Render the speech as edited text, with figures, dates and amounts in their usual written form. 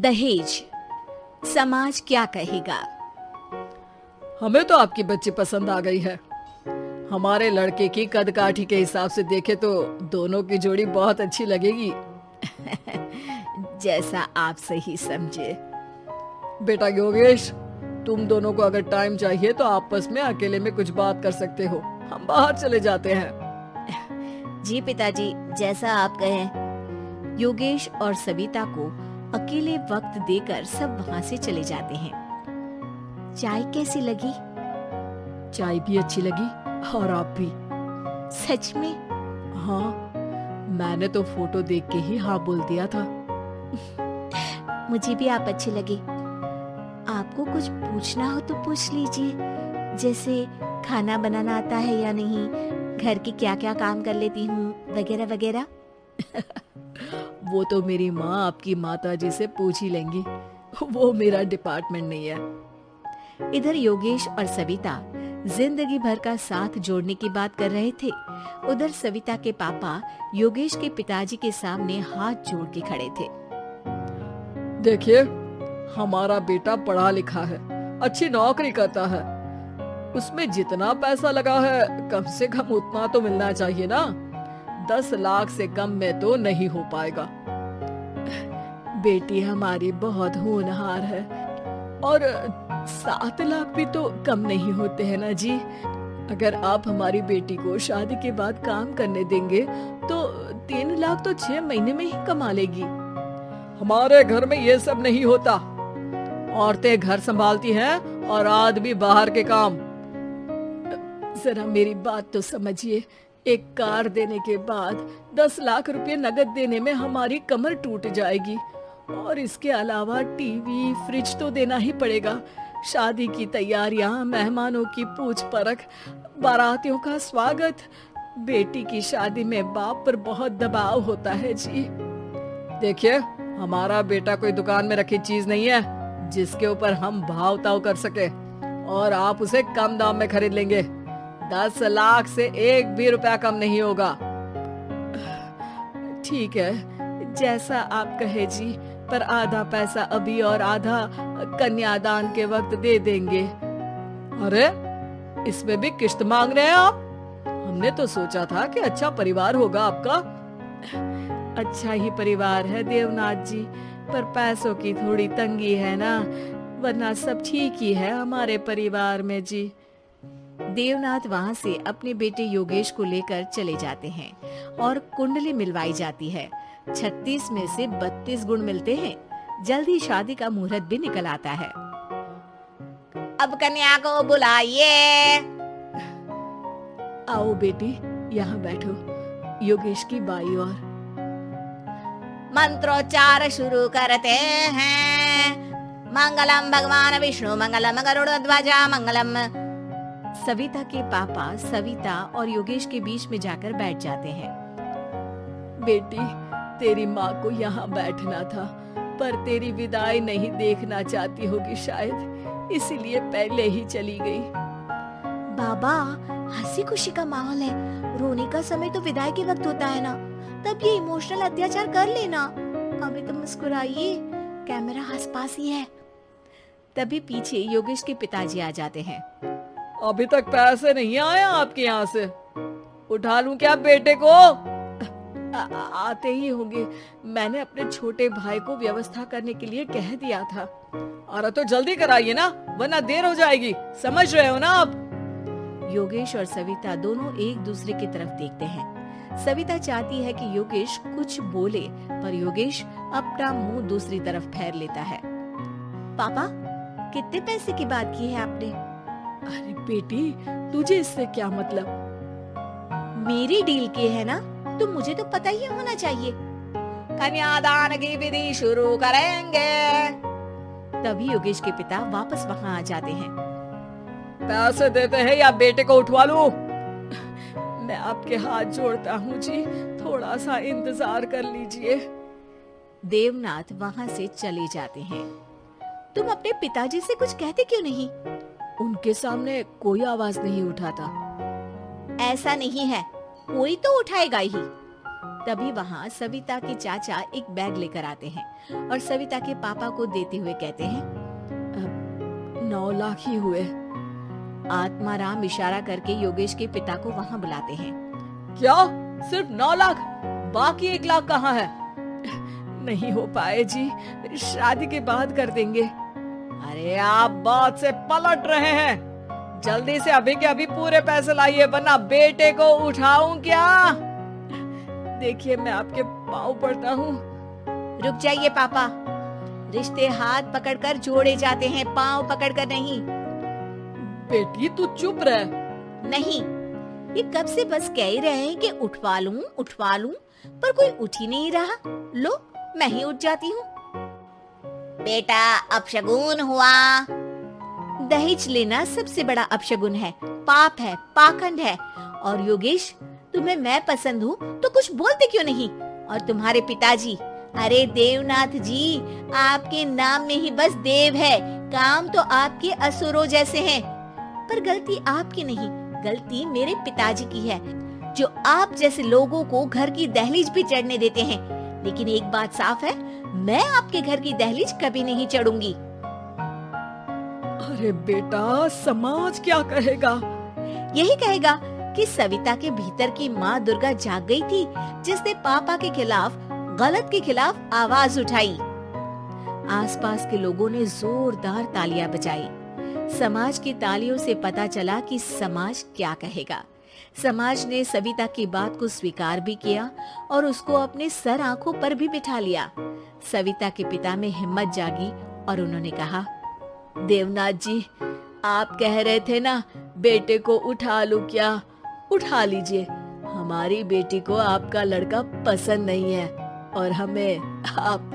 दहेज, समाज क्या कहेगा। हमें तो आपकी बच्ची पसंद आ गई है। हमारे लड़के की कद काठी के हिसाब से देखे तो दोनों की जोड़ी बहुत अच्छी लगेगी। जैसा आप सही समझे। बेटा योगेश, तुम दोनों को अगर टाइम चाहिए तो आपस में अकेले में कुछ बात कर सकते हो। हम बाहर चले जाते हैं। जी पिताजी, जैसा आप कहें। योगेश और सविता को अकेले वक्त देकर सब वहाँ से चले जाते हैं। चाय कैसी लगी? चाय भी अच्छी लगी और आप भी। सच में? हाँ, मैंने तो फोटो देख के ही हाँ बोल दिया था। मुझे भी आप अच्छे लगे। आपको कुछ पूछना हो तो पूछ लीजिए, जैसे खाना बनाना आता है या नहीं, घर के क्या क्या काम कर लेती हूँ, वगैरह वगैरह। वो तो मेरी माँ आपकी माता जी से पूछ ही लेंगी, वो मेरा डिपार्टमेंट नहीं है। इधर योगेश और सविता जिंदगी भर का साथ जोड़ने की बात कर रहे थे। उधर सविता के पापा योगेश के पिताजी के सामने हाथ जोड़ के खड़े थे। देखिए, हमारा बेटा पढ़ा लिखा है, अच्छी नौकरी करता है। उसमें जितना पैसा लगा है कम से कम उतना तो मिलना चाहिए ना। 10 लाख से कम में तो नहीं हो पाएगा। बेटी हमारी बहुत होनहार है और 7 लाख भी तो कम नहीं होते हैं ना जी। अगर आप हमारी बेटी को शादी के बाद काम करने देंगे तो 3 लाख तो 6 महीने में ही कमा लेगी। हमारे घर में ये सब नहीं होता। औरतें घर संभालती हैं और आदमी बाहर के काम। जरा मेरी बात तो समझिए। एक कार देने के बाद 10 लाख रुपए नगद देने में हमारी कमर टूट जाएगी और इसके अलावा टीवी फ्रिज तो देना ही पड़ेगा। शादी की तैयारियां, मेहमानों की पूछ परख, बारातियों का स्वागत। बेटी की शादी में बाप पर बहुत दबाव होता है जी। देखिए, हमारा बेटा कोई दुकान में रखी चीज नहीं है जिसके ऊपर हम भाव ताव कर सके और आप उसे कम दाम में खरीद लेंगे। 10 लाख से 1 भी रुपया कम नहीं होगा। ठीक है, जैसा आप कहे जी, पर आधा पैसा अभी और आधा कन्यादान के वक्त दे देंगे। अरे, इसमें भी किश्त मांग रहे हैं आप? हमने तो सोचा था कि अच्छा परिवार होगा आपका। अच्छा ही परिवार है देवनाथ जी, पर पैसों की थोड़ी तंगी है ना, वरना सब ठीक ही है हमारे परिवार में जी। देवनाथ वहाँ से अपने बेटे योगेश को लेकर चले जाते हैं और कुंडली मिलवाई जाती है। 36 में से 32 गुण मिलते हैं। जल्दी शादी का मुहूर्त भी निकल आता है। अब कन्या को बुलाइए। आओ बेटी, यहाँ बैठो, योगेश की बाई ओर। मंत्रोच्चार शुरू करते हैं। मंगलम भगवान विष्णु मंगलम गरुड़ध्वजा मंगलम। सविता के पापा सविता और योगेश के बीच में जाकर बैठ जाते हैं। बेटी, तेरी माँ को यहाँ बैठना था, पर तेरी विदाई नहीं देखना चाहती होगी शायद, इसीलिए पहले ही चली गई। बाबा, हंसी खुशी का माहौल है, रोने का समय तो विदाई के वक्त होता है ना, तब ये इमोशनल अत्याचार कर लेना। अभी तो मुस्कुराइए, कैमरा आसपास ही है। तभी पीछे योगेश के पिताजी आ जाते हैं। अभी तक पैसे नहीं आए आपके यहाँ से? उठा लूं क्या बेटे को? आते ही होंगे, मैंने अपने छोटे भाई को व्यवस्था करने के लिए कह दिया था। अरे तो जल्दी कराइए ना, वरना देर हो जाएगी। समझ रहे हो ना आप? योगेश और सविता दोनों एक दूसरे की तरफ देखते हैं। सविता चाहती है कि योगेश कुछ बोले, पर योगेश अपना मुंह दूसरी तरफ फेर लेता है। पापा, कितने पैसे की बात की है आपने? अरे बेटी, तुझे इससे क्या मतलब? मेरी डील की है ना, तो मुझे तो पता ही होना चाहिए। कन्यादान की विधि शुरू करेंगे। तभी योगेश के पिता वापस वहाँ आ जाते हैं। पैसे देते हैं या बेटे को उठवा लूं? मैं आपके हाथ जोड़ता हूँ जी, थोड़ा सा इंतजार कर लीजिए। देवनाथ वहाँ से चले जाते हैं। तुम अपने पिताजी से कुछ कहते क्यों नहीं? उनके सामने कोई आवाज नहीं उठाता। ऐसा नहीं है, कोई तो उठाएगा ही। तभी वहाँ सविता के चाचा एक बैग लेकर आते हैं और सविता के पापा को देते हुए कहते हैं, 9 लाख ही हुए। आत्माराम इशारा करके योगेश के पिता को वहाँ बुलाते हैं। क्या सिर्फ 9 लाख? बाकी 1 लाख कहाँ है? नहीं हो पाए जी, शादी के बाद कर देंगे। अरे आप बात से पलट रहे हैं, जल्दी से अभी के अभी पूरे पैसे लाइए वरना बेटे को उठाऊं क्या? देखिए मैं आपके पाँव पड़ता हूँ। रुक जाइए पापा, रिश्ते हाथ पकड़कर जोड़े जाते हैं, पांव पकड़कर नहीं। बेटी तू चुप रह। नहीं, ये कब से बस कह ही रहे हैं कि उठवा लूं, पर कोई उठ ही नहीं रहा। लो मैं ही उठ जाती हूँ। बेटा अपशगुन हुआ। दहेज लेना सबसे बड़ा अपशगुन है, पाप है, पाखंड है। और योगेश, तुम्हें मैं पसंद हूँ तो कुछ बोलते क्यों नहीं? और तुम्हारे पिताजी, अरे देवनाथ जी, आपके नाम में ही बस देव है, काम तो आपके असुरों जैसे हैं। पर गलती आपकी नहीं, गलती मेरे पिताजी की है, जो आप जैसे लोगों को घर की दहलीज भी चढ़ने देते हैं। लेकिन एक बात साफ है, मैं आपके घर की दहलीज कभी नहीं चढ़ूंगी। अरे बेटा, समाज क्या कहेगा? यही कहेगा कि सविता के भीतर की माँ दुर्गा जाग गई थी, जिसने पापा के खिलाफ, गलत के खिलाफ आवाज उठाई। आसपास के लोगों ने जोरदार तालियां बजाई। समाज की तालियों से पता चला कि समाज क्या कहेगा। समाज ने सविता की बात को स्वीकार भी किया और उसको अपने सर आंखों पर भी बिठा लिया। सविता के पिता में हिम्मत जागी और उन्होंने कहा, देवनाथ जी, आप कह रहे थे ना बेटे को उठा लूं क्या? उठा लीजिए। हमारी बेटी को आपका लड़का पसंद नहीं है और हमें आप